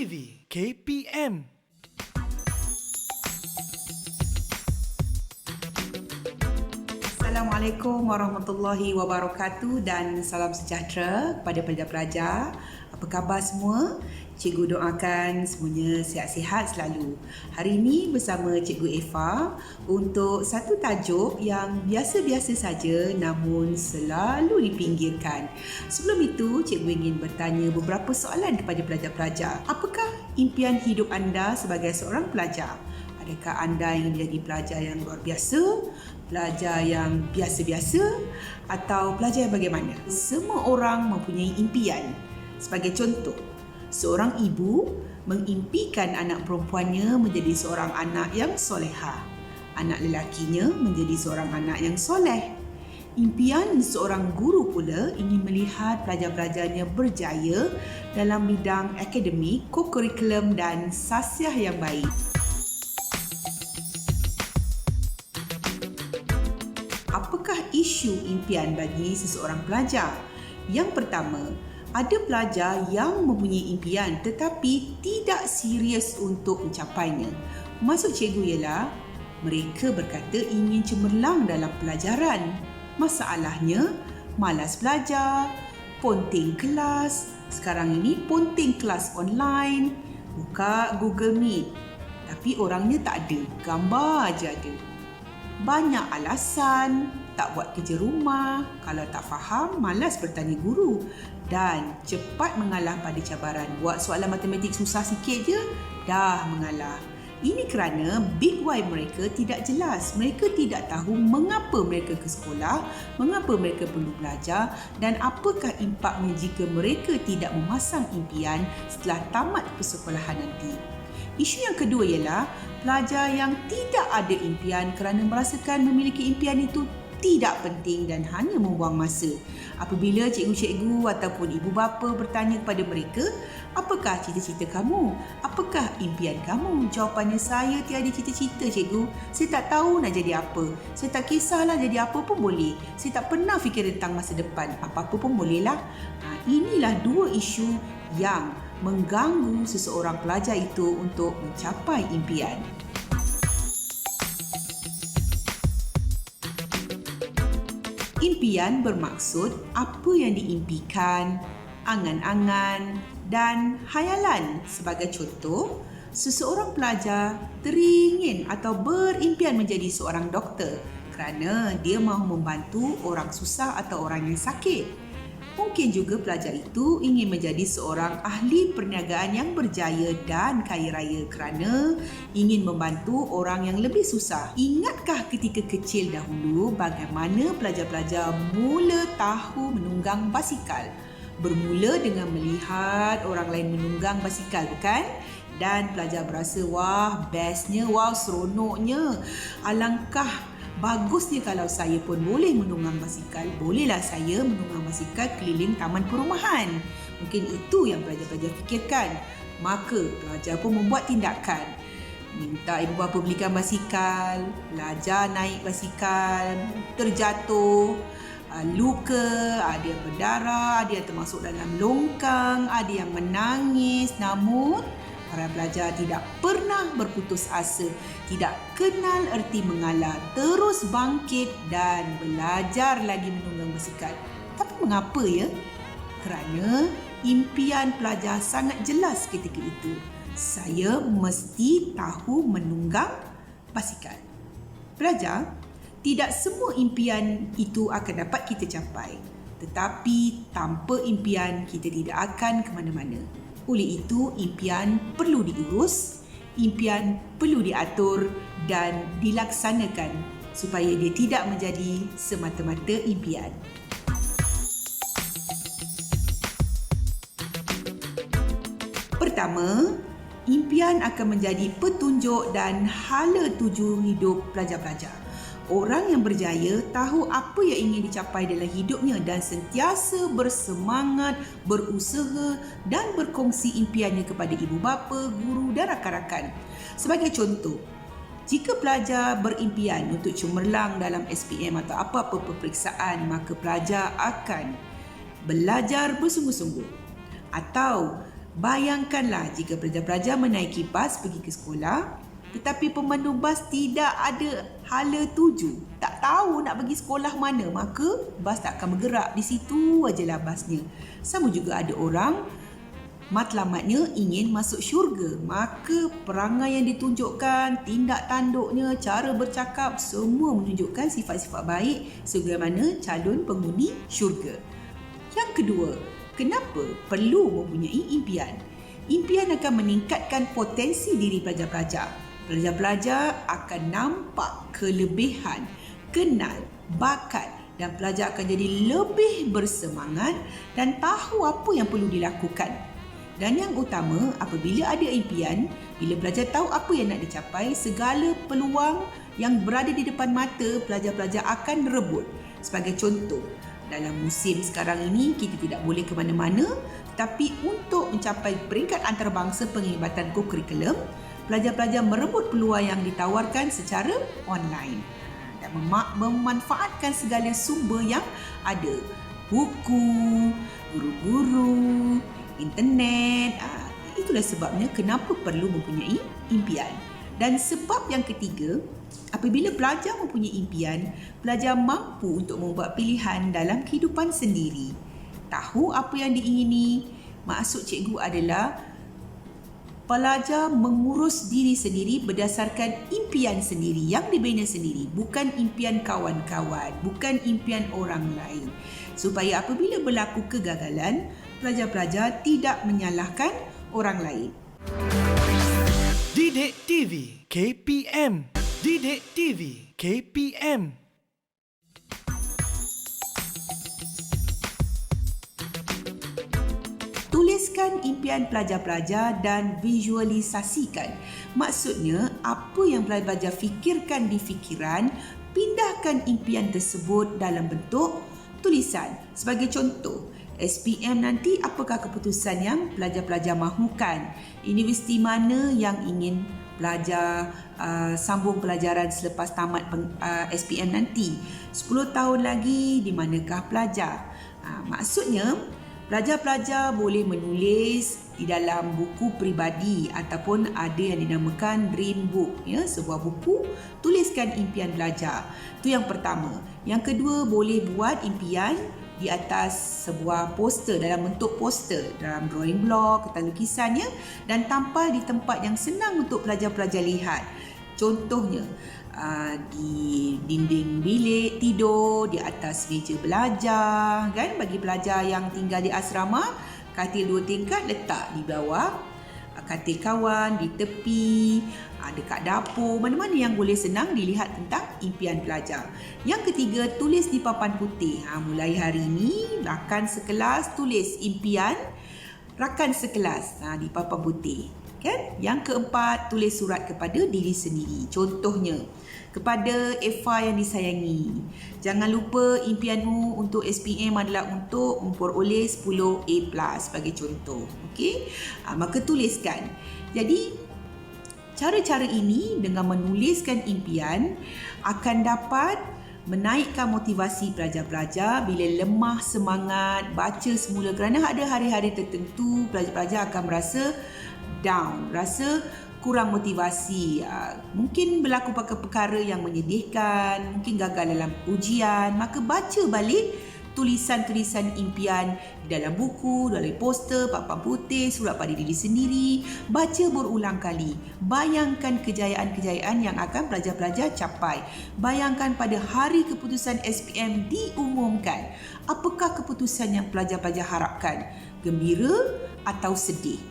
TV KPM. Assalamualaikum warahmatullahi wabarakatuh dan salam sejahtera kepada pelajar-pelajar. Apa khabar semua? Cikgu doakan semuanya sihat-sihat selalu. Hari ini bersama Cikgu Eva untuk satu tajuk yang biasa-biasa saja namun selalu dipinggirkan. Sebelum itu, Cikgu ingin bertanya beberapa soalan kepada pelajar-pelajar. Apakah impian hidup anda sebagai seorang pelajar? Adakah anda ingin menjadi pelajar yang luar biasa, pelajar yang biasa-biasa atau pelajar yang bagaimana? Semua orang mempunyai impian. Sebagai contoh, seorang ibu mengimpikan anak perempuannya menjadi seorang anak yang solehah. Anak lelakinya menjadi seorang anak yang soleh. Impian seorang guru pula ingin melihat pelajar-pelajarnya berjaya dalam bidang akademik, co-curriculum dan sasiah yang baik. Apakah isu impian bagi seseorang pelajar? Yang pertama, ada pelajar yang mempunyai impian tetapi tidak serius untuk mencapainya. Maksud cikgu ialah mereka berkata ingin cemerlang dalam pelajaran. Masalahnya, malas belajar, ponteng kelas. Sekarang ini ponteng kelas online, buka Google Meet. Tapi orangnya tak ada, gambar aja ada. Banyak alasan, tak buat kerja rumah, kalau tak faham, malas bertanya guru dan cepat mengalah pada cabaran. Buat soalan matematik susah sikit je, dah mengalah. Ini kerana big why mereka tidak jelas. Mereka tidak tahu mengapa mereka ke sekolah, mengapa mereka perlu belajar dan apakah impaknya jika mereka tidak memasang impian setelah tamat persekolahan nanti. Isu yang kedua ialah pelajar yang tidak ada impian kerana merasakan memiliki impian itu tidak penting dan hanya membuang masa. Apabila cikgu-cikgu ataupun ibu bapa bertanya kepada mereka, apakah cita-cita kamu? Apakah impian kamu? Jawapannya, saya tiada cita-cita cikgu. Saya tak tahu nak jadi apa. Saya tak kisahlah jadi apa pun boleh. Saya tak pernah fikir tentang masa depan. Apa-apa pun bolehlah. Inilah dua isu yang mengganggu seseorang pelajar itu untuk mencapai impian. Impian bermaksud apa yang diimpikan, angan-angan dan hayalan. Sebagai contoh, seseorang pelajar teringin atau berimpian menjadi seorang doktor kerana dia mahu membantu orang susah atau orang yang sakit. Mungkin juga pelajar itu ingin menjadi seorang ahli perniagaan yang berjaya dan kaya raya kerana ingin membantu orang yang lebih susah. Ingatkah ketika kecil dahulu bagaimana pelajar-pelajar mula tahu menunggang basikal? Bermula dengan melihat orang lain menunggang basikal, bukan? Dan pelajar berasa, wah bestnya, wah seronoknya. Alangkah bagusnya kalau saya pun boleh menunggang basikal. Bolehlah saya menunggang basikal keliling taman perumahan. Mungkin itu yang pelajar-pelajar fikirkan. Maka pelajar pun membuat tindakan. Minta ibu bapa belikan basikal, pelajar naik basikal, terjatuh, luka, ada yang berdarah, ada yang termasuk dalam longkang, ada yang menangis. Namun para pelajar tidak pernah berputus asa, tidak kenal erti mengalah, terus bangkit dan belajar lagi menunggang basikal. Tapi mengapa ya? Kerana impian pelajar sangat jelas ketika itu. Saya mesti tahu menunggang basikal. Pelajar, tidak semua impian itu akan dapat kita capai. Tetapi tanpa impian, kita tidak akan ke mana-mana. Oleh itu, impian perlu diurus, impian perlu diatur dan dilaksanakan supaya dia tidak menjadi semata-mata impian. Pertama, impian akan menjadi petunjuk dan hala tuju hidup pelajar-pelajar. Orang yang berjaya tahu apa yang ingin dicapai dalam hidupnya dan sentiasa bersemangat, berusaha dan berkongsi impiannya kepada ibu bapa, guru dan rakan-rakan. Sebagai contoh, jika pelajar berimpian untuk cemerlang dalam SPM atau apa-apa peperiksaan, maka pelajar akan belajar bersungguh-sungguh. Atau Bayangkanlah jika pelajar-pelajar menaiki bas pergi ke sekolah, tetapi pemandu bas tidak ada hala tuju, tak tahu nak pergi sekolah mana, maka bas tak akan bergerak, di situ ajalah basnya. Sama juga ada orang matlamatnya ingin masuk syurga, maka perangai yang ditunjukkan, tindak tanduknya, cara bercakap, semua menunjukkan sifat-sifat baik sebagaimana calon penghuni syurga. Yang kedua, kenapa perlu mempunyai impian? Impian akan meningkatkan potensi diri pelajar-pelajar. Pelajar-pelajar akan nampak kelebihan, kenal, bakat dan pelajar akan jadi lebih bersemangat dan tahu apa yang perlu dilakukan. Dan yang utama, apabila ada impian, bila pelajar tahu apa yang nak dicapai, segala peluang yang berada di depan mata pelajar-pelajar akan rebut. Sebagai contoh, dalam musim sekarang ini kita tidak boleh ke mana-mana, tetapi untuk mencapai peringkat antarabangsa penglibatan kokurikulum, pelajar-pelajar merebut peluang yang ditawarkan secara online dan memanfaatkan segala sumber yang ada. Buku, guru-guru, internet. Itulah sebabnya kenapa perlu mempunyai impian. Dan sebab yang ketiga, apabila pelajar mempunyai impian, pelajar mampu untuk membuat pilihan dalam kehidupan sendiri. Tahu apa yang diingini. Maksud cikgu adalah pelajar mengurus diri sendiri berdasarkan impian sendiri yang dibina sendiri, bukan impian kawan-kawan, bukan impian orang lain. Supaya apabila berlaku kegagalan, pelajar-pelajar tidak menyalahkan orang lain. Didik TV KPM. Didik TV KPM. Tuliskan impian pelajar-pelajar dan visualisasikan. Maksudnya, apa yang pelajar-pelajar fikirkan di fikiran, pindahkan impian tersebut dalam bentuk tulisan. Sebagai contoh, SPM nanti apakah keputusan yang pelajar-pelajar mahukan? Universiti mana yang ingin pelajar sambung pelajaran selepas tamat SPM nanti? 10 tahun lagi di manakah pelajar? Maksudnya, pelajar-pelajar boleh menulis di dalam buku peribadi ataupun ada yang dinamakan dream book, ya, sebuah buku, tuliskan impian belajar. Itu yang pertama. Yang kedua, boleh buat impian di atas sebuah poster, dalam bentuk poster, dalam drawing block, kertas lukisan, ya, dan tampal di tempat yang senang untuk pelajar-pelajar lihat. Contohnya, di dinding bilik tidur, di atas meja belajar, kan? Bagi pelajar yang tinggal di asrama, katil 2 tingkat letak di bawah, katil kawan di tepi, dekat dapur, mana-mana yang boleh senang dilihat tentang impian pelajar. Yang ketiga, tulis di papan putih. Mulai hari ini, rakan sekelas tulis impian rakan sekelas di papan putih. Kan? Yang keempat, tulis surat kepada diri sendiri. Contohnya, kepada Eva yang disayangi, jangan lupa impianmu untuk SPM adalah untuk memperoleh 10A+ sebagai contoh. Okey? Maka tuliskan. Jadi, cara-cara ini dengan menuliskan impian akan dapat menaikkan motivasi pelajar-pelajar bila lemah semangat baca semula, kerana ada hari-hari tertentu pelajar-pelajar akan merasa down, rasa kurang motivasi, mungkin berlaku perkara yang menyedihkan, mungkin gagal dalam ujian, maka baca balik tulisan-tulisan impian di dalam buku, dalam poster, papan putih, surat pada diri sendiri, baca berulang kali. Bayangkan kejayaan-kejayaan yang akan pelajar-pelajar capai. Bayangkan pada hari keputusan SPM diumumkan, apakah keputusan yang pelajar-pelajar harapkan? Gembira atau sedih?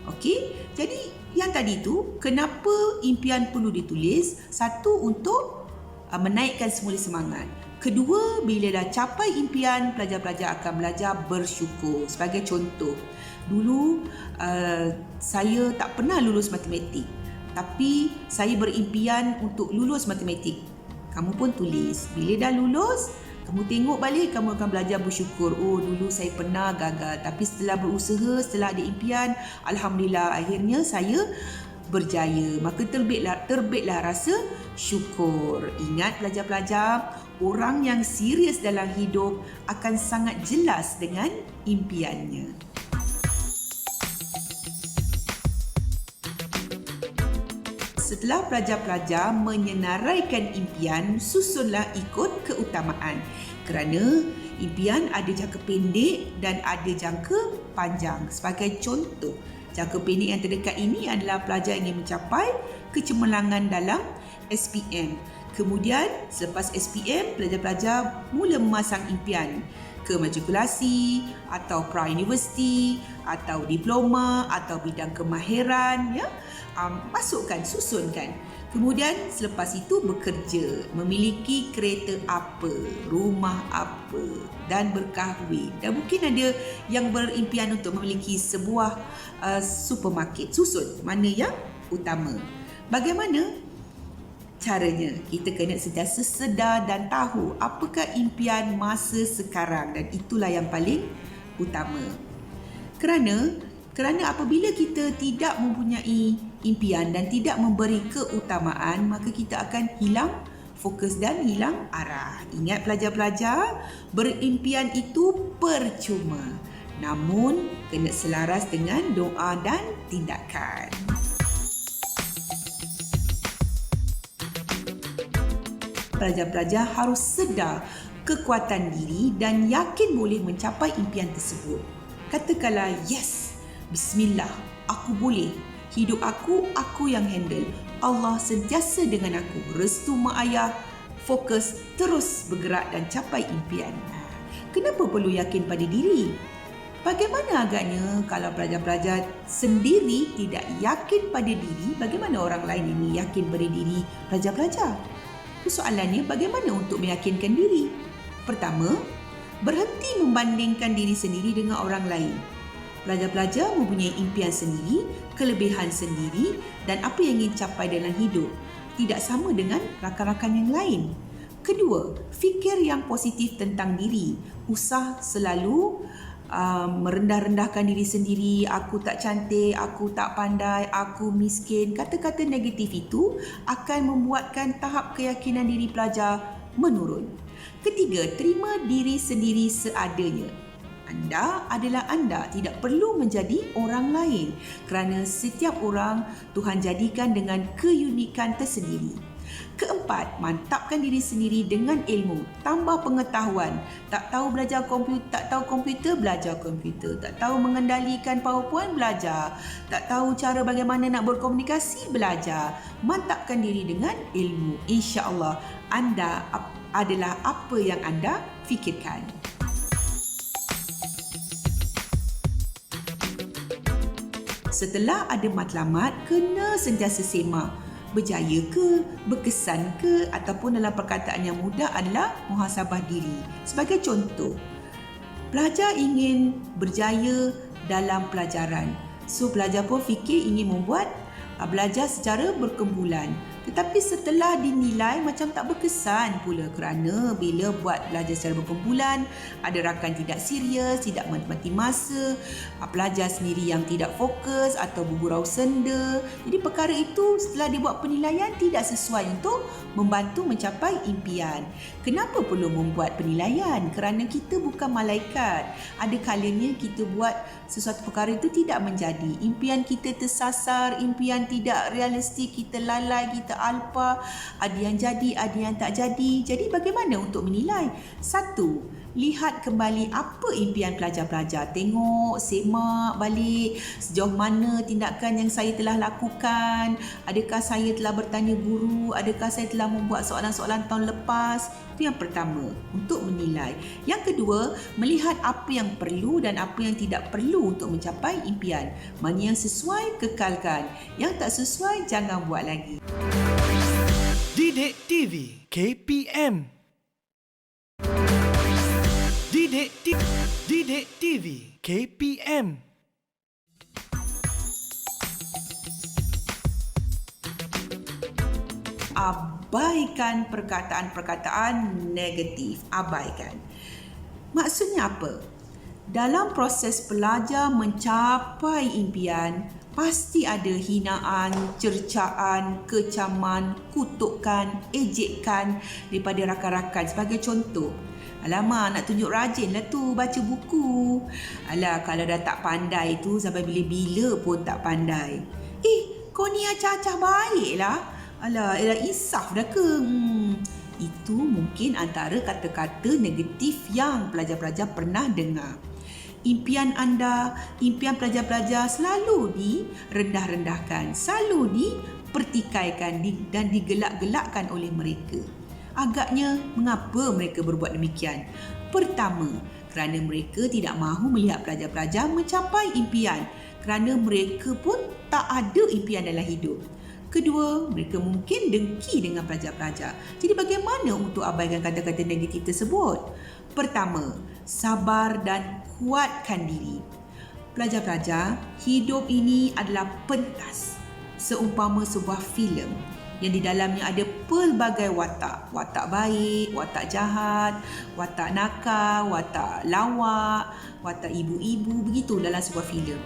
Okey, jadi yang tadi tu, kenapa impian perlu ditulis? Satu, untuk menaikkan semula semangat. Kedua, bila dah capai impian, pelajar-pelajar akan belajar bersyukur. Sebagai contoh, dulu saya tak pernah lulus matematik, tapi saya berimpian untuk lulus matematik. Kamu pun tulis. Bila dah lulus, kamu tengok balik, kamu akan belajar bersyukur. Oh, dulu saya pernah gagal, tapi setelah berusaha, setelah ada impian, alhamdulillah akhirnya saya berjaya. Maka terbitlah rasa syukur. Ingat pelajar-pelajar, orang yang serius dalam hidup akan sangat jelas dengan impiannya. setelah pelajar-pelajar menyenaraikan impian, susunlah ikut keutamaan. Kerana impian ada jangka pendek dan ada jangka panjang. Sebagai contoh, jangka pendek yang terdekat ini adalah pelajar ingin mencapai kecemerlangan dalam SPM. Kemudian selepas SPM, pelajar-pelajar mula memasang impian ke matrikulasi atau pra-universiti atau diploma atau bidang kemahiran, ya. Susunkan. Kemudian selepas itu bekerja, memiliki kereta apa, rumah apa dan berkahwin. Dan mungkin ada yang berimpian untuk memiliki sebuah supermarket. Susun mana yang utama. Bagaimana caranya? Kita kena sentiasa sedar dan tahu apakah impian masa sekarang, dan itulah yang paling utama. Kerana apabila kita tidak mempunyai impian dan tidak memberi keutamaan, maka kita akan hilang fokus dan hilang arah. Ingat pelajar-pelajar, berimpian itu percuma. Namun, kena selaras dengan doa dan tindakan. Pelajar-pelajar harus sedar kekuatan diri dan yakin boleh mencapai impian tersebut. Katakanlah, yes, bismillah, aku boleh. Hidup aku yang handle. Allah sentiasa dengan aku. Restu mak ayah, fokus, terus bergerak dan capai impian. Kenapa perlu yakin pada diri? Bagaimana agaknya kalau pelajar-pelajar sendiri tidak yakin pada diri, bagaimana orang lain ini yakin pada diri pelajar-pelajar? Soalannya, bagaimana untuk meyakinkan diri? Pertama, berhenti membandingkan diri sendiri dengan orang lain. Pelajar-pelajar mempunyai impian sendiri, kelebihan sendiri dan apa yang ingin capai dalam hidup. Tidak sama dengan rakan-rakan yang lain. Kedua, fikir yang positif tentang diri. Usah selalu merendah-rendahkan diri sendiri. Aku tak cantik, aku tak pandai, aku miskin. Kata-kata negatif itu akan membuatkan tahap keyakinan diri pelajar menurun. Ketiga, terima diri sendiri seadanya. Anda adalah anda, tidak perlu menjadi orang lain. Kerana setiap orang Tuhan jadikan dengan keunikan tersendiri. Keempat, mantapkan diri sendiri dengan ilmu, tambah pengetahuan. Tak tahu belajar komputer, tak tahu komputer, belajar komputer. Tak tahu mengendalikan PowerPoint, belajar. Tak tahu cara bagaimana nak berkomunikasi, belajar. Mantapkan diri dengan ilmu. Insya-Allah anda adalah apa yang anda fikirkan. Setelah ada matlamat, kena sentiasa semak. Berjaya ke, berkesan ke, ataupun dalam perkataan yang mudah adalah muhasabah diri. Sebagai contoh, pelajar ingin berjaya dalam pelajaran. So, pelajar pun fikir ingin membuat belajar secara berkumpulan. Tetapi setelah dinilai macam tak berkesan pula, kerana bila buat belajar secara berkumpulan, ada rakan tidak serius, tidak menikmati masa, pelajar sendiri yang tidak fokus atau bergurau senda. Jadi perkara itu setelah dibuat penilaian tidak sesuai untuk membantu mencapai impian. Kenapa perlu membuat penilaian? Kerana kita bukan malaikat. Ada kalanya kita buat sesuatu perkara itu tidak menjadi. Impian kita tersasar, impian tidak realistik, kita lalai, kita alpa, ada yang jadi, ada yang tak jadi. Jadi bagaimana untuk menilai? Satu, lihat kembali apa impian pelajar-pelajar. Tengok, semak balik sejauh mana tindakan yang saya telah lakukan. Adakah saya telah bertanya guru? Adakah saya telah membuat soalan-soalan tahun lepas? Itu yang pertama, untuk menilai. Yang kedua, melihat apa yang perlu dan apa yang tidak perlu untuk mencapai impian. Mana yang sesuai, kekalkan. Yang tak sesuai, jangan buat lagi. Didik TV KPM. Didik TV KPM. Abaikan perkataan-perkataan negatif. Abaikan. Maksudnya apa? Dalam proses pelajar mencapai impian, pasti ada hinaan, cercaan, kecaman, kutukan, ejekan daripada rakan-rakan. Sebagai contoh, alamak, nak tunjuk rajin lah tu baca buku. Alah, kalau dah tak pandai tu sampai bila-bila pun tak pandai. kau ni acah-acah baik lah. Alah, insaf dah ke? Itu mungkin antara kata-kata negatif yang pelajar-pelajar pernah dengar. Impian anda, impian pelajar-pelajar selalu direndah-rendahkan, selalu dipertikaikan dan digelak-gelakkan oleh mereka. Agaknya, mengapa mereka berbuat demikian? Pertama, kerana mereka tidak mahu melihat pelajar-pelajar mencapai impian, kerana mereka pun tak ada impian dalam hidup. Kedua, mereka mungkin dengki dengan pelajar-pelajar. Jadi bagaimana untuk abaikan kata-kata negatif tersebut? Pertama, sabar dan kuatkan diri. Pelajar-pelajar, hidup ini adalah pentas, seumpama sebuah filem yang di dalamnya ada pelbagai watak. Watak baik, watak jahat, watak nakal, watak lawak, watak ibu-ibu, begitu dalam sebuah filem.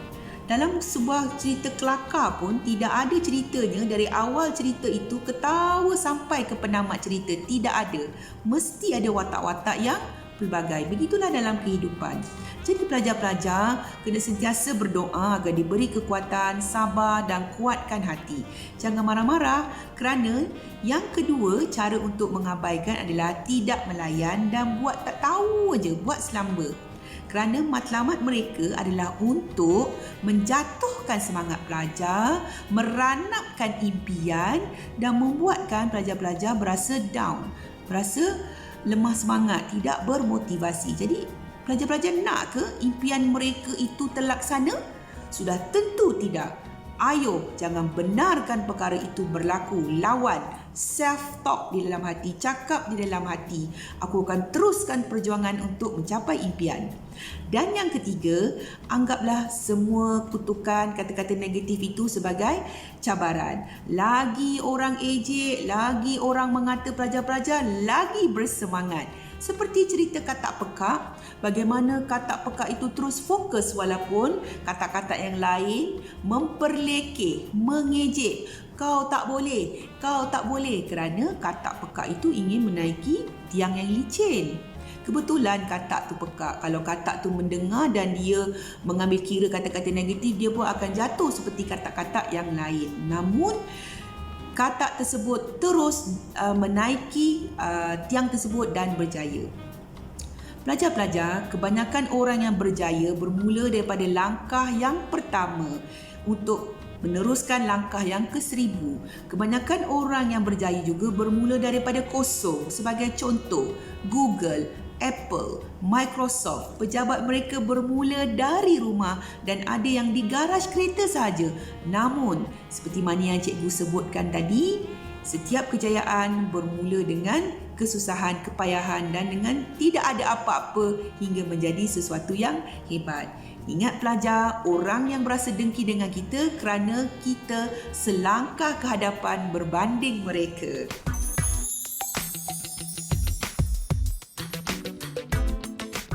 Dalam sebuah cerita kelakar pun tidak ada ceritanya dari awal cerita itu ketawa sampai ke penamat cerita. Tidak ada. Mesti ada watak-watak yang pelbagai. Begitulah dalam kehidupan. Jadi pelajar-pelajar kena sentiasa berdoa agar diberi kekuatan, sabar dan kuatkan hati. Jangan marah-marah kerana yang kedua cara untuk mengabaikan adalah tidak melayan dan buat tak tahu aja, buat selamba. Kerana matlamat mereka adalah untuk menjatuhkan semangat pelajar, meranapkan impian dan membuatkan pelajar-pelajar berasa down, berasa lemah semangat, tidak bermotivasi. Jadi, pelajar-pelajar nak ke impian mereka itu terlaksana? Sudah tentu tidak. Ayo, jangan benarkan perkara itu berlaku. Lawan, self-talk di dalam hati, cakap di dalam hati. Aku akan teruskan perjuangan untuk mencapai impian. Dan yang ketiga, anggaplah semua kutukan, kata-kata negatif itu sebagai cabaran. Lagi orang ejek, lagi orang mengata pelajar-pelajar, lagi bersemangat. Seperti cerita katak pekak, bagaimana katak pekak itu terus fokus walaupun katak-katak yang lain memperlekeh, mengejek. Kau tak boleh kerana katak pekak itu ingin menaiki tiang yang licin. Kebetulan katak tu pekak. Kalau katak tu mendengar dan dia mengambil kira kata-kata negatif, dia pun akan jatuh seperti katak-katak yang lain. Namun, katak tersebut terus menaiki tiang tersebut dan berjaya. Pelajar-pelajar, kebanyakan orang yang berjaya bermula daripada langkah yang pertama untuk meneruskan langkah yang ke-1000. Kebanyakan orang yang berjaya juga bermula daripada kosong. Sebagai contoh, Google, Apple, Microsoft, pejabat mereka bermula dari rumah dan ada yang di garaj kereta sahaja. Namun, seperti mana yang cikgu sebutkan tadi, setiap kejayaan bermula dengan kesusahan, kepayahan dan dengan tidak ada apa-apa hingga menjadi sesuatu yang hebat. Ingat pelajar, orang yang berasa dengki dengan kita kerana kita selangkah ke hadapan berbanding mereka.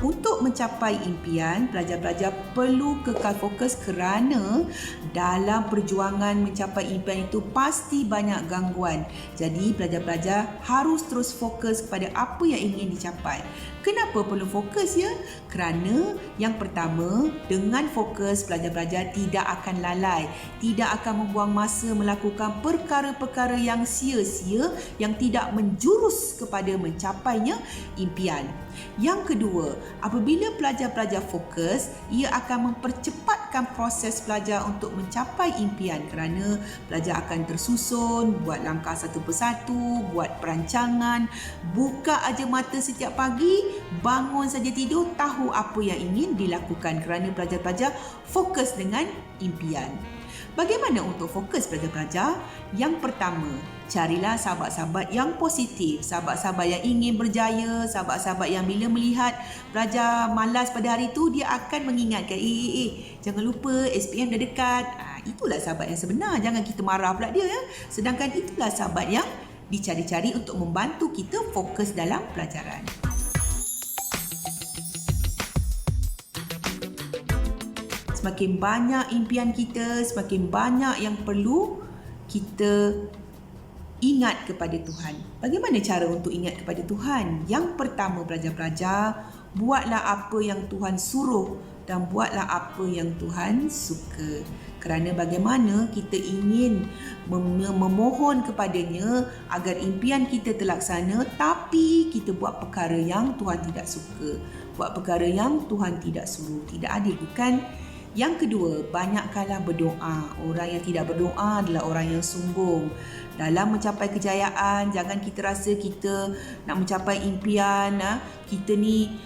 Untuk mencapai impian, pelajar-pelajar perlu kekal fokus kerana dalam perjuangan mencapai impian itu pasti banyak gangguan. Jadi, pelajar-pelajar harus terus fokus kepada apa yang ingin dicapai. Kenapa perlu fokus ya? Kerana yang pertama, dengan fokus pelajar-pelajar tidak akan lalai, tidak akan membuang masa melakukan perkara-perkara yang sia-sia yang tidak menjurus kepada mencapainya impian. Yang kedua, apabila pelajar-pelajar fokus, ia akan mempercepatkan proses pelajar untuk mencapai impian kerana pelajar akan tersusun, buat langkah satu persatu, buat perancangan, buka aja mata setiap pagi, bangun saja tidur, tahu apa yang ingin dilakukan kerana pelajar-pelajar fokus dengan impian. Bagaimana untuk fokus pelajar-pelajar? Yang pertama, carilah sahabat-sahabat yang positif, sahabat-sahabat yang ingin berjaya, sahabat-sahabat yang bila melihat pelajar malas pada hari itu, dia akan mengingatkan, jangan lupa SPM dah dekat. Itulah sahabat yang sebenar, jangan kita marah pula dia ya. Sedangkan itulah sahabat yang dicari-cari untuk membantu kita fokus dalam pelajaran. Semakin banyak impian kita, semakin banyak yang perlu kita ingat kepada Tuhan. Bagaimana cara untuk ingat kepada Tuhan? Yang pertama, pelajar-pelajar, buatlah apa yang Tuhan suruh dan buatlah apa yang Tuhan suka. Kerana bagaimana kita ingin memohon kepadanya agar impian kita terlaksana, tapi kita buat perkara yang Tuhan tidak suka, buat perkara yang Tuhan tidak suruh. Tidak adil, bukan? Yang kedua, banyakkanlah berdoa. Orang yang tidak berdoa adalah orang yang sombong. Dalam mencapai kejayaan, jangan kita rasa kita nak mencapai impian, kita ni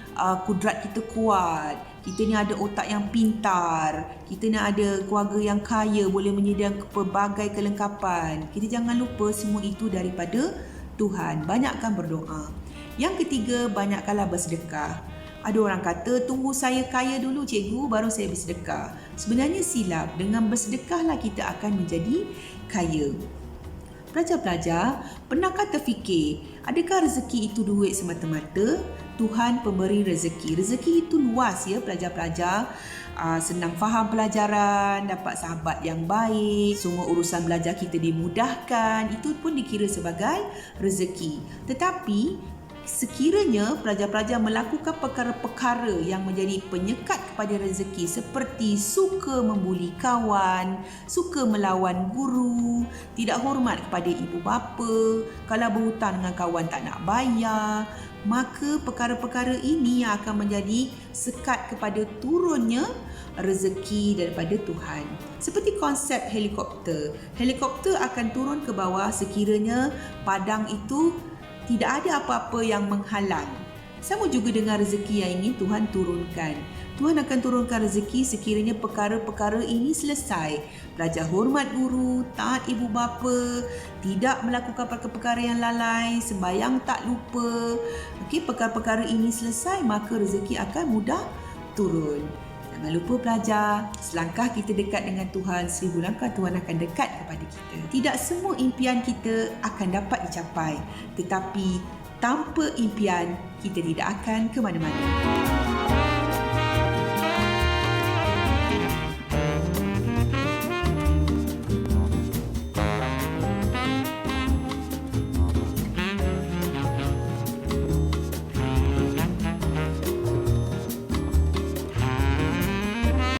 kudrat kita kuat, kita ni ada otak yang pintar, kita ni ada keluarga yang kaya, boleh menyediakan pelbagai kelengkapan. Kita jangan lupa semua itu daripada Tuhan. Banyakkan berdoa. Yang ketiga, banyakkanlah bersedekah. Ada orang kata, tunggu saya kaya dulu cikgu, baru saya bersedekah. Sebenarnya silap. Dengan bersedekahlah kita akan menjadi kaya. Pelajar-pelajar, pernahkah terfikir, adakah rezeki itu duit semata-mata? Tuhan pemberi rezeki. Rezeki itu luas ya pelajar-pelajar. Senang faham pelajaran, dapat sahabat yang baik, semua urusan belajar kita dimudahkan, itu pun dikira sebagai rezeki. Tetapi sekiranya pelajar-pelajar melakukan perkara-perkara yang menjadi penyekat kepada rezeki, seperti suka membuli kawan, suka melawan guru, tidak hormat kepada ibu bapa, kalau berhutang dengan kawan tak nak bayar, maka perkara-perkara ini yang akan menjadi sekat kepada turunnya rezeki daripada Tuhan. Seperti konsep helikopter. Helikopter akan turun ke bawah sekiranya padang itu tidak ada apa-apa yang menghalang. Sama juga dengan rezeki yang ingin Tuhan turunkan. Tuhan akan turunkan rezeki sekiranya perkara-perkara ini selesai. Belajar hormat guru, taat ibu bapa, tidak melakukan perkara-perkara yang lalai, sembahyang tak lupa. Okey, perkara-perkara ini selesai, maka rezeki akan mudah turun. Jangan lupa pelajar, selangkah kita dekat dengan Tuhan, 1000 langkah Tuhan akan dekat kepada kita. Tidak semua impian kita akan dapat dicapai, tetapi tanpa impian kita tidak akan ke mana-mana.